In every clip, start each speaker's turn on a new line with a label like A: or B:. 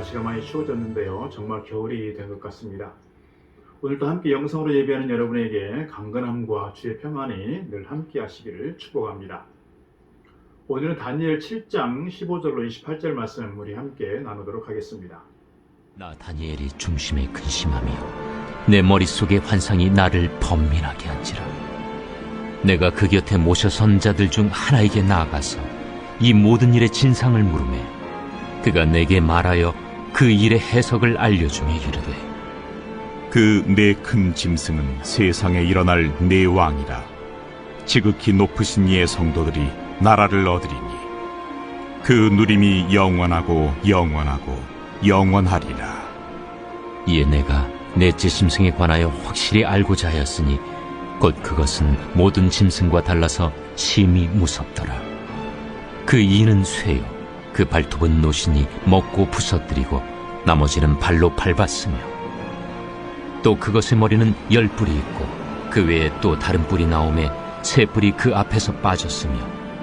A: 날씨가 많이 추워졌는데요. 정말 겨울이 된 것 같습니다. 오늘도 함께 영성으로 예배하는 여러분에게 강건함과 주의 평안이 늘 함께 하시기를 축복합니다. 오늘은 다니엘 7장 15절로 28절 말씀 우리 함께 나누도록 하겠습니다.
B: 나 다니엘이 중심에 근심하며 내 머릿속의 환상이 나를 번민하게 한지라. 내가 그 곁에 모셔선 자들 중 하나에게 나아가서 이 모든 일의 진상을 물으매 그가 내게 말하여 그 일의 해석을 알려주며 이르되,
C: 그 네 큰 짐승은 세상에 일어날 네 왕이라. 지극히 높으신 이의 성도들이 나라를 얻으리니 그 누림이 영원하고 영원하고 영원하리라.
B: 이에 내가 넷째 짐승에 관하여 확실히 알고자 하였으니 곧 그것은 모든 짐승과 달라서 심히 무섭더라. 그 이는 쇠요, 그 발톱은 노신이 먹고 부서뜨리고 나머지는 발로 밟았으며, 또 그것의 머리는 10뿔이 있고 그 외에 또 다른 뿔이 나오매 3뿔이 그 앞에서 빠졌으며,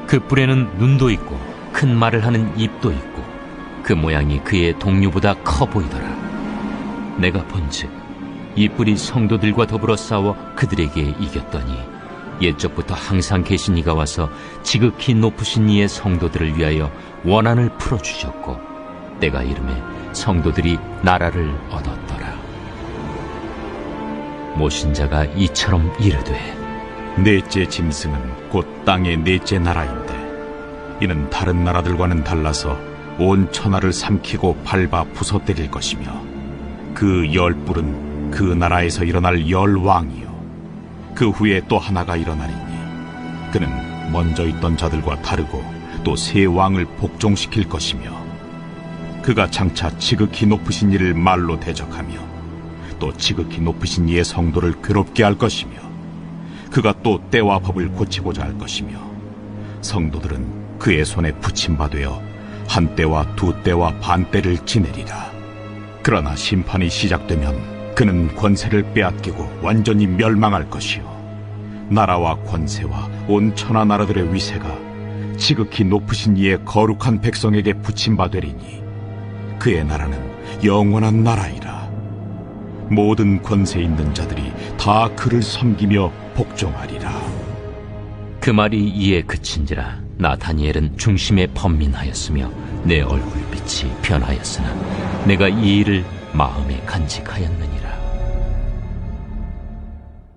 B: 그 뿔에는 눈도 있고 큰 말을 하는 입도 있고 그 모양이 그의 동류보다 커 보이더라. 내가 본즉 이 뿔이 성도들과 더불어 싸워 그들에게 이겼더니 옛적부터 항상 계신 이가 와서 지극히 높으신 이의 성도들을 위하여 원한을 풀어주셨고 때가 이름에 성도들이 나라를 얻었더라. 모신 자가 이처럼 이르되,
C: 넷째 짐승은 곧 땅의 넷째 나라인데 이는 다른 나라들과는 달라서 온 천하를 삼키고 밟아 부서뜨릴 것이며, 그 10뿔은 그 나라에서 일어날 10왕이요 그 후에 또 하나가 일어나리니 그는 먼저 있던 자들과 다르고 또 새 왕을 복종시킬 것이며, 그가 장차 지극히 높으신 이를 말로 대적하며 또 지극히 높으신 이의 성도를 괴롭게 할 것이며, 그가 또 때와 법을 고치고자 할 것이며, 성도들은 그의 손에 붙임바되어 한 때와 두 때와 반 때를 지내리라. 그러나 심판이 시작되면 그는 권세를 빼앗기고 완전히 멸망할 것이요 나라와 권세와 온 천하 나라들의 위세가 지극히 높으신 이의 거룩한 백성에게 붙임바되리니 그의 나라는 영원한 나라이라. 모든 권세 있는 자들이 다 그를 섬기며 복종하리라.
B: 그 말이 이에 그친지라 나 다니엘은 중심에 번민하였으며 내 얼굴빛이 변하였으나 내가 이 일을 마음에 간직하였느니라.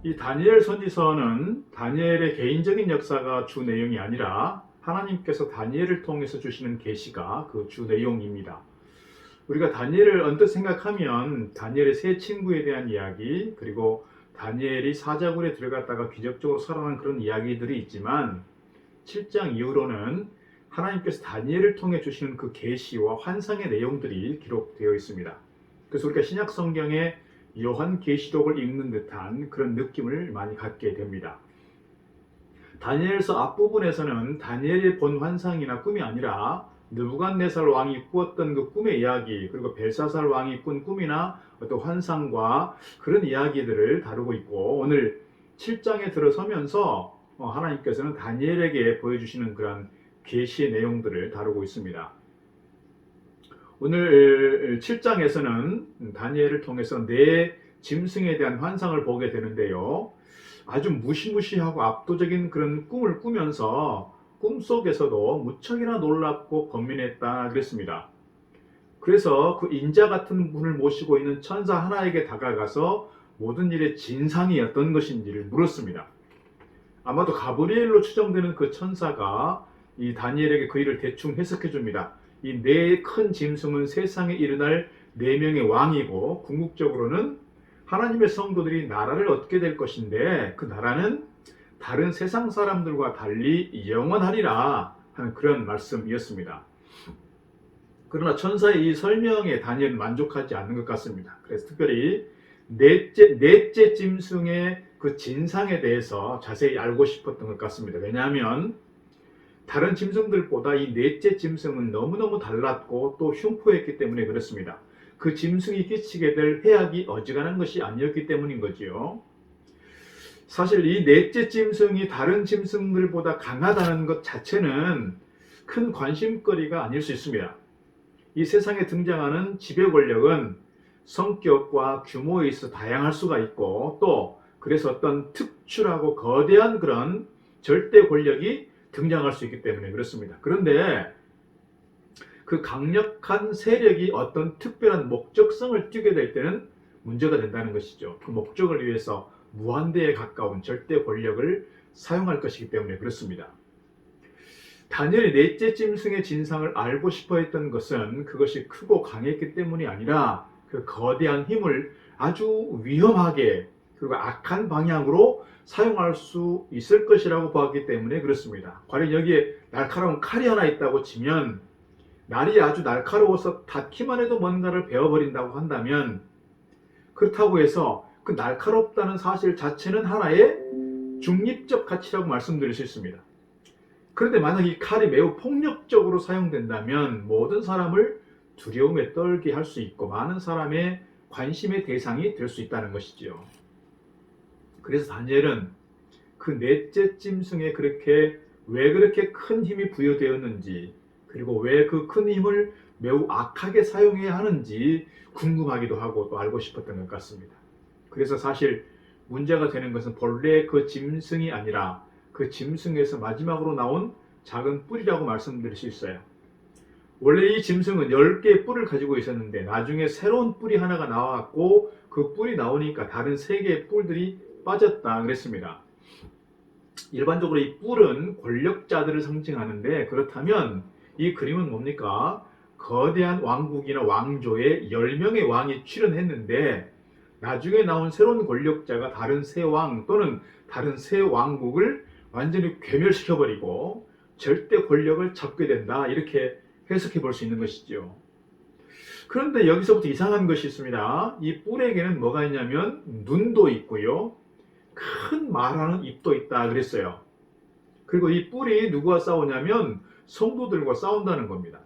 A: 이 다니엘 선지서는 다니엘의 개인적인 역사가 주 내용이 아니라 하나님께서 다니엘을 통해서 주시는 계시가 그 주 내용입니다. 우리가 다니엘을 언뜻 생각하면 다니엘의 세 친구에 대한 이야기, 그리고 다니엘이 사자굴에 들어갔다가 기적적으로 살아난 그런 이야기들이 있지만 7장 이후로는 하나님께서 다니엘을 통해 주시는 그 계시와 환상의 내용들이 기록되어 있습니다. 그래서 우리가 신약 성경에 요한계시록을 읽는 듯한 그런 느낌을 많이 갖게 됩니다. 다니엘서 앞부분에서는 다니엘이 본 환상이나 꿈이 아니라 느부갓네살 왕이 꾸었던 그 꿈의 이야기, 그리고 벨사살 왕이 꾼 꿈이나 어떤 환상과 그런 이야기들을 다루고 있고, 오늘 7장에 들어서면서 하나님께서는 다니엘에게 보여주시는 그런 계시의 내용들을 다루고 있습니다. 오늘 7장에서는 다니엘을 통해서 네 짐승에 대한 환상을 보게 되는데요. 아주 무시무시하고 압도적인 그런 꿈을 꾸면서 꿈속에서도 무척이나 놀랍고 번민했다 그랬습니다. 그래서 그 인자 같은 분을 모시고 있는 천사 하나에게 다가가서 모든 일의 진상이 어떤 것인지를 물었습니다. 아마도 가브리엘로 추정되는 그 천사가 이 다니엘에게 그 일을 대충 해석해 줍니다. 이 네 큰 짐승은 세상에 일어날 4명의 왕이고 궁극적으로는 하나님의 성도들이 나라를 얻게 될 것인데 그 나라는 다른 세상 사람들과 달리 영원하리라 하는 그런 말씀이었습니다. 그러나 천사의 이 설명에 다니엘은 만족하지 않는 것 같습니다. 그래서 특별히 넷째 짐승의 그 진상에 대해서 자세히 알고 싶었던 것 같습니다. 왜냐하면 다른 짐승들보다 이 넷째 짐승은 너무너무 달랐고 또 흉포했기 때문에 그렇습니다. 그 짐승이 끼치게 될 해악이 어지간한 것이 아니었기 때문인 거지요. 사실 이 넷째 짐승이 다른 짐승들보다 강하다는 것 자체는 큰 관심거리가 아닐 수 있습니다. 이 세상에 등장하는 지배 권력은 성격과 규모에 있어 다양할 수가 있고 또 그래서 어떤 특출하고 거대한 그런 절대 권력이 등장할 수 있기 때문에 그렇습니다. 그런데 그 강력한 세력이 어떤 특별한 목적성을 띠게 될 때는 문제가 된다는 것이죠. 그 목적을 위해서 무한대에 가까운 절대 권력을 사용할 것이기 때문에 그렇습니다. 다니엘이 넷째 짐승의 진상을 알고 싶어 했던 것은 그것이 크고 강했기 때문이 아니라 그 거대한 힘을 아주 위험하게 그리고 악한 방향으로 사용할 수 있을 것이라고 보았기 때문에 그렇습니다. 과연 여기에 날카로운 칼이 하나 있다고 치면 날이 아주 날카로워서 닿기만 해도 뭔가를 베어버린다고 한다면 그렇다고 해서 그 날카롭다는 사실 자체는 하나의 중립적 가치라고 말씀드릴 수 있습니다. 그런데 만약 이 칼이 매우 폭력적으로 사용된다면 모든 사람을 두려움에 떨게 할 수 있고 많은 사람의 관심의 대상이 될 수 있다는 것이지요. 그래서 다니엘은 그 넷째 짐승에 왜 그렇게 큰 힘이 부여되었는지 그리고 왜 그 큰 힘을 매우 악하게 사용해야 하는지 궁금하기도 하고 또 알고 싶었던 것 같습니다. 그래서 사실 문제가 되는 것은 본래 그 짐승이 아니라 그 짐승에서 마지막으로 나온 작은 뿔이라고 말씀드릴 수 있어요. 원래 이 짐승은 10개의 뿔을 가지고 있었는데 나중에 새로운 뿔이 하나가 나왔고 그 뿔이 나오니까 다른 3개의 뿔들이 빠졌다 그랬습니다. 일반적으로 이 뿔은 권력자들을 상징하는데 그렇다면 이 그림은 뭡니까? 거대한 왕국이나 왕조에 10명의 왕이 출현했는데 나중에 나온 새로운 권력자가 다른 새 왕 또는 다른 새 왕국을 완전히 괴멸시켜버리고 절대 권력을 잡게 된다 이렇게 해석해 볼 수 있는 것이죠. 그런데 여기서부터 이상한 것이 있습니다. 이 뿔에게는 뭐가 있냐면 눈도 있고요. 큰 말하는 입도 있다 그랬어요. 그리고 이 뿔이 누구와 싸우냐면 성도들과 싸운다는 겁니다.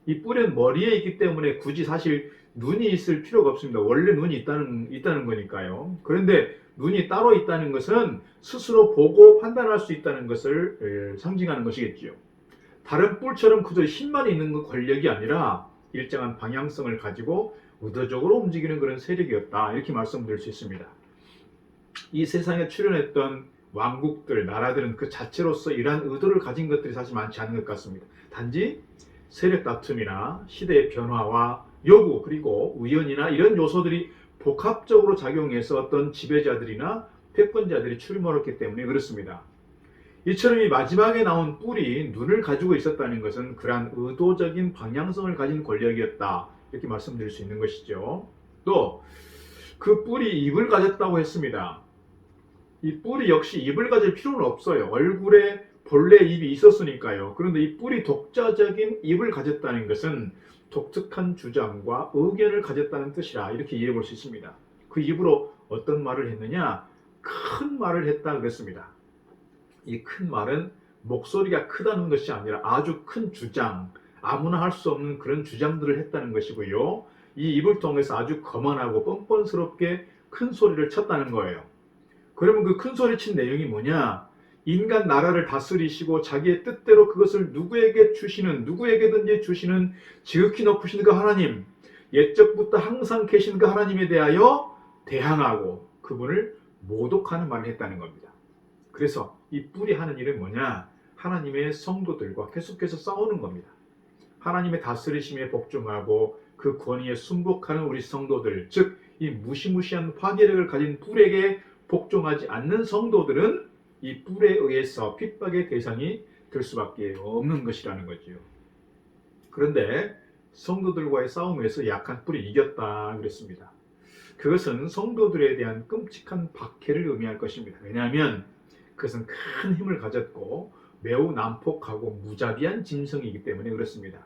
A: 이 뿔은 머리에 있기 때문에 굳이 사실 눈이 있을 필요가 없습니다. 원래 눈이 있다는 거니까요. 그런데 눈이 따로 있다는 것은 스스로 보고 판단할 수 있다는 것을 상징하는 것이겠지요. 다른 뿔처럼 그저 힘만 있는 권력이 아니라 일정한 방향성을 가지고 의도적으로 움직이는 그런 세력이었다. 이렇게 말씀드릴 수 있습니다. 이 세상에 출현했던 왕국들, 나라들은 그 자체로서 이러한 의도를 가진 것들이 사실 많지 않은 것 같습니다. 단지 세력 다툼이나 시대의 변화와 요구 그리고 우연이나 이런 요소들이 복합적으로 작용해서 어떤 지배자들이나 패권자들이 출몰했기 때문에 그렇습니다. 이처럼 이 마지막에 나온 뿔이 눈을 가지고 있었다는 것은 그러한 의도적인 방향성을 가진 권력이었다 이렇게 말씀드릴 수 있는 것이죠. 또 그 뿔이 입을 가졌다고 했습니다. 이 뿔이 역시 입을 가질 필요는 없어요. 얼굴에 본래 입이 있었으니까요. 그런데 이 뿔이 독자적인 입을 가졌다는 것은 독특한 주장과 의견을 가졌다는 뜻이라 이렇게 이해해 볼 수 있습니다. 그 입으로 어떤 말을 했느냐? 큰 말을 했다 그랬습니다. 이 큰 말은 목소리가 크다는 것이 아니라 아주 큰 주장, 아무나 할 수 없는 그런 주장들을 했다는 것이고요. 이 입을 통해서 아주 거만하고 뻔뻔스럽게 큰 소리를 쳤다는 거예요. 그러면 그 큰 소리 친 내용이 뭐냐? 인간 나라를 다스리시고 자기의 뜻대로 그것을 누구에게든지 주시는 지극히 높으신 그 하나님, 옛적부터 항상 계신 그 하나님에 대하여 대항하고 그분을 모독하는 말을 했다는 겁니다. 그래서 이 뿔이 하는 일은 뭐냐? 하나님의 성도들과 계속해서 싸우는 겁니다. 하나님의 다스리심에 복종하고 그 권위에 순복하는 우리 성도들, 즉 이 무시무시한 파괴력을 가진 뿔에게 복종하지 않는 성도들은 이 뿔에 의해서 핍박의 대상이 될 수밖에 없는 것이라는 거죠. 그런데 성도들과의 싸움에서 약한 뿔이 이겼다 그랬습니다. 그것은 성도들에 대한 끔찍한 박해를 의미할 것입니다. 왜냐하면 그것은 큰 힘을 가졌고 매우 난폭하고 무자비한 짐승이기 때문에 그렇습니다.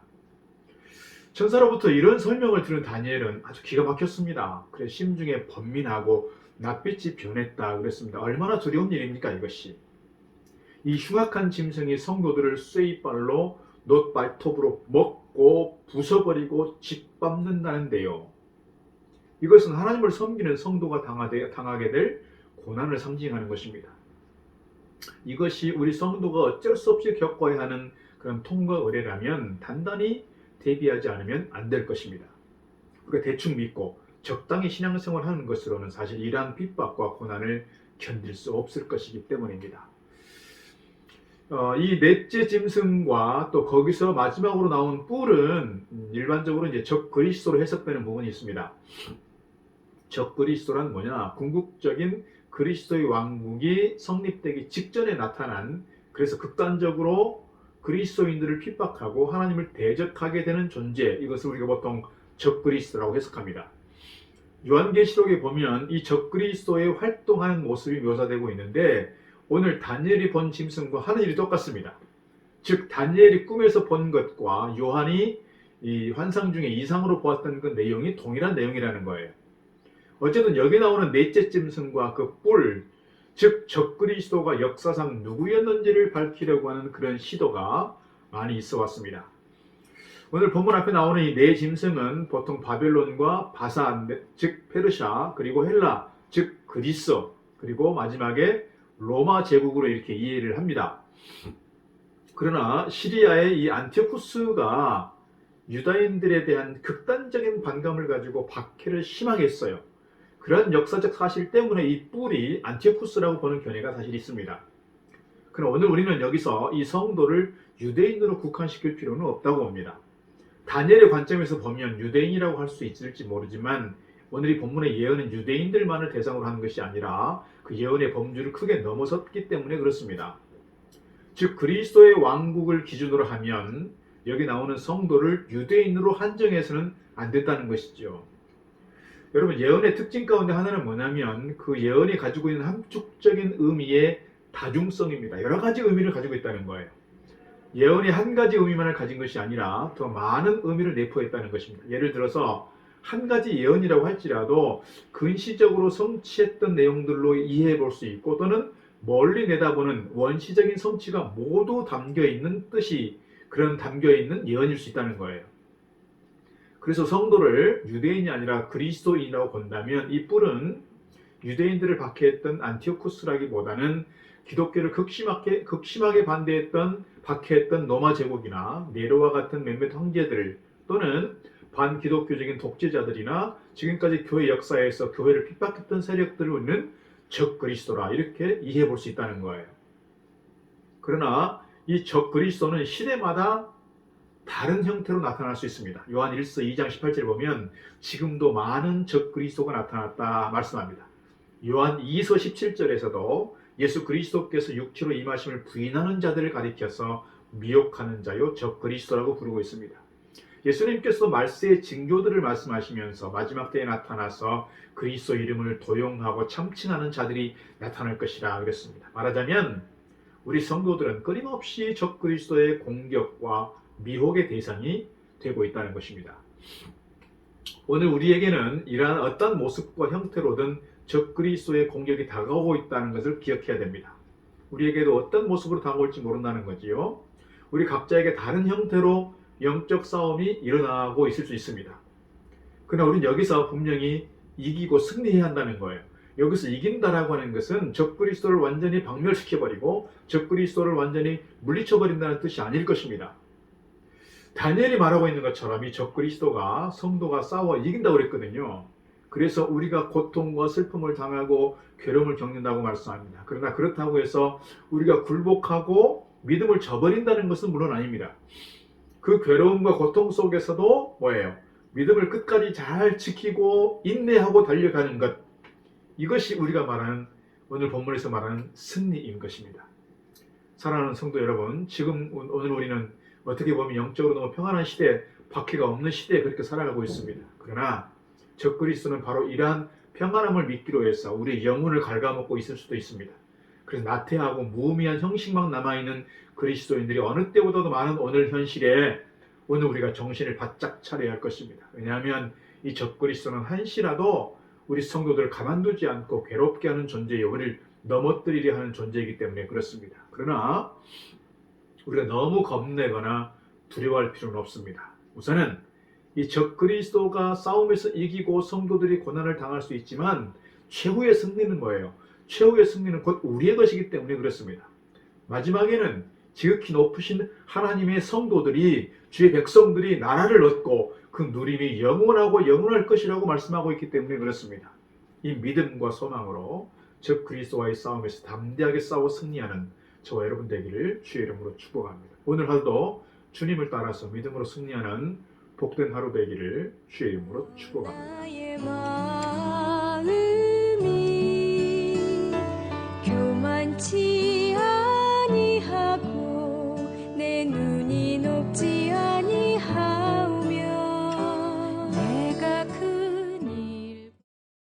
A: 천사로부터 이런 설명을 들은 다니엘은 아주 기가 막혔습니다. 그래 심중에 번민하고 낯빛이 변했다 그랬습니다. 얼마나 두려운 일입니까 이것이. 이 흉악한 짐승이 성도들을 쇠이빨로 놋발톱으로 먹고 부숴버리고 짓밟는다는데요. 이것은 하나님을 섬기는 성도가 당하게 될 고난을 상징하는 것입니다. 이것이 우리 성도가 어쩔 수 없이 겪어야 하는 그런 통과 의례라면 단단히 대비하지 않으면 안 될 것입니다. 우리가 대충 믿고 적당히 신앙생활 하는 것으로는 사실 이러한 핍박과 고난을 견딜 수 없을 것이기 때문입니다. 이 넷째 짐승과 또 거기서 마지막으로 나온 뿔은 일반적으로 이제 적그리스도로 해석되는 부분이 있습니다. 적그리스도란 뭐냐? 궁극적인 그리스도의 왕국이 성립되기 직전에 나타난, 그래서 극단적으로 그리스도인들을 핍박하고 하나님을 대적하게 되는 존재, 이것을 우리가 보통 적그리스도라고 해석합니다. 요한계시록에 보면 이 적그리스도의 활동하는 모습이 묘사되고 있는데, 오늘 다니엘이 본 짐승과 하는 일이 똑같습니다. 즉 다니엘이 꿈에서 본 것과 요한이 이 환상 중에 이상으로 보았던 그 내용이 동일한 내용이라는 거예요. 어쨌든 여기 나오는 넷째 짐승과 그 뿔, 즉 적그리스도가 역사상 누구였는지를 밝히려고 하는 그런 시도가 많이 있어 왔습니다. 오늘 본문 앞에 나오는 이 네 짐승은 보통 바벨론과 바산, 즉 페르시아, 그리고 헬라, 즉 그리스, 그리고 마지막에 로마 제국으로 이렇게 이해를 합니다. 그러나 시리아의 이 안티오쿠스가 유다인들에 대한 극단적인 반감을 가지고 박해를 심하게 했어요. 그런 역사적 사실 때문에 이 뿔이 안티오쿠스라고 보는 견해가 사실 있습니다. 그러나 오늘 우리는 여기서 이 성도를 유대인으로 국한시킬 필요는 없다고 봅니다. 다니엘의 관점에서 보면 유대인이라고 할 수 있을지 모르지만 오늘 이 본문의 예언은 유대인들만을 대상으로 하는 것이 아니라 그 예언의 범주를 크게 넘어섰기 때문에 그렇습니다. 즉 그리스도의 왕국을 기준으로 하면 여기 나오는 성도를 유대인으로 한정해서는 안 된다는 것이죠. 여러분, 예언의 특징 가운데 하나는 뭐냐면 그 예언이 가지고 있는 함축적인 의미의 다중성입니다. 여러 가지 의미를 가지고 있다는 거예요. 예언이 한 가지 의미만을 가진 것이 아니라 더 많은 의미를 내포했다는 것입니다. 예를 들어서 한 가지 예언이라고 할지라도 근시적으로 성취했던 내용들로 이해해 볼 수 있고, 또는 멀리 내다보는 원시적인 성취가 모두 담겨있는 뜻이 그런 담겨있는 예언일 수 있다는 거예요. 그래서 성도를 유대인이 아니라 그리스도인이라고 본다면 이 뿔은 유대인들을 박해했던 안티오쿠스라기보다는 기독교를 극심하게 박해했던 로마 제국이나 네로와 같은 몇몇 황제들, 또는 반기독교적인 독재자들이나 지금까지 교회 역사에서 교회를 핍박했던 세력들을 우리는 적그리스도라 이렇게 이해해 볼 수 있다는 거예요. 그러나 이 적그리스도는 시대마다 다른 형태로 나타날 수 있습니다. 요한 1서 2장 18절에 보면 지금도 많은 적그리스도가 나타났다 말씀합니다. 요한 2서 17절에서도 예수 그리스도께서 육체로 임하심을 부인하는 자들을 가리켜서 미혹하는 자요 적그리스도라고 부르고 있습니다. 예수님께서도 말세의 징조들을 말씀하시면서 마지막 때에 나타나서 그리스도 이름을 도용하고 참칭하는 자들이 나타날 것이라 그랬습니다. 말하자면 우리 성도들은 끊임없이 적그리스도의 공격과 미혹의 대상이 되고 있다는 것입니다. 오늘 우리에게는 이러한 어떤 모습과 형태로든 적그리스도의 공격이 다가오고 있다는 것을 기억해야 됩니다. 우리에게도 어떤 모습으로 다가올지 모른다는 거지요. 우리 각자에게 다른 형태로 영적 싸움이 일어나고 있을 수 있습니다. 그러나 우리는 여기서 분명히 이기고 승리해야 한다는 거예요. 여기서 이긴다라고 하는 것은 적그리스도를 완전히 박멸시켜버리고 적그리스도를 완전히 물리쳐버린다는 뜻이 아닐 것입니다. 다니엘이 말하고 있는 것처럼 이 적그리스도가 성도가 싸워 이긴다고 그랬거든요. 그래서 우리가 고통과 슬픔을 당하고 괴로움을 겪는다고 말씀합니다. 그러나 그렇다고 해서 우리가 굴복하고 믿음을 저버린다는 것은 물론 아닙니다. 그 괴로움과 고통 속에서도 뭐예요? 믿음을 끝까지 잘 지키고 인내하고 달려가는 것, 이것이 우리가 말하는, 오늘 본문에서 말하는 승리인 것입니다. 사랑하는 성도 여러분, 지금 오늘 우리는 어떻게 보면 영적으로 너무 평안한 시대, 박해가 없는 시대에 그렇게 살아가고 있습니다. 그러나 적그리스도는 바로 이러한 평안함을 믿기로 해서 우리의 영혼을 갉아먹고 있을 수도 있습니다. 그래서 나태하고 무의미한 형식만 남아있는 그리스도인들이 어느 때보다도 많은 오늘 현실에 오늘 우리가 정신을 바짝 차려야 할 것입니다. 왜냐하면 이 적그리스도는 한시라도 우리 성도들을 가만두지 않고 괴롭게 하는 존재예요. 우리를 넘어뜨리려 하는 존재이기 때문에 그렇습니다. 그러나 우리가 너무 겁내거나 두려워할 필요는 없습니다. 우선은 이 적그리스도가 싸움에서 이기고 성도들이 고난을 당할 수 있지만 최후의 승리는 뭐예요? 최후의 승리는 곧 우리의 것이기 때문에 그렇습니다. 마지막에는 지극히 높으신 하나님의 성도들이, 주의 백성들이 나라를 얻고 그 누림이 영원하고 영원할 것이라고 말씀하고 있기 때문에 그렇습니다. 이 믿음과 소망으로 즉 그리스도와의 싸움에서 담대하게 싸워 승리하는 저와 여러분 되기를 주의 이름으로 축복합니다. 오늘 하루도 주님을 따라서 믿음으로 승리하는 복된 하루 되기를 주의 이름으로 축복합니다.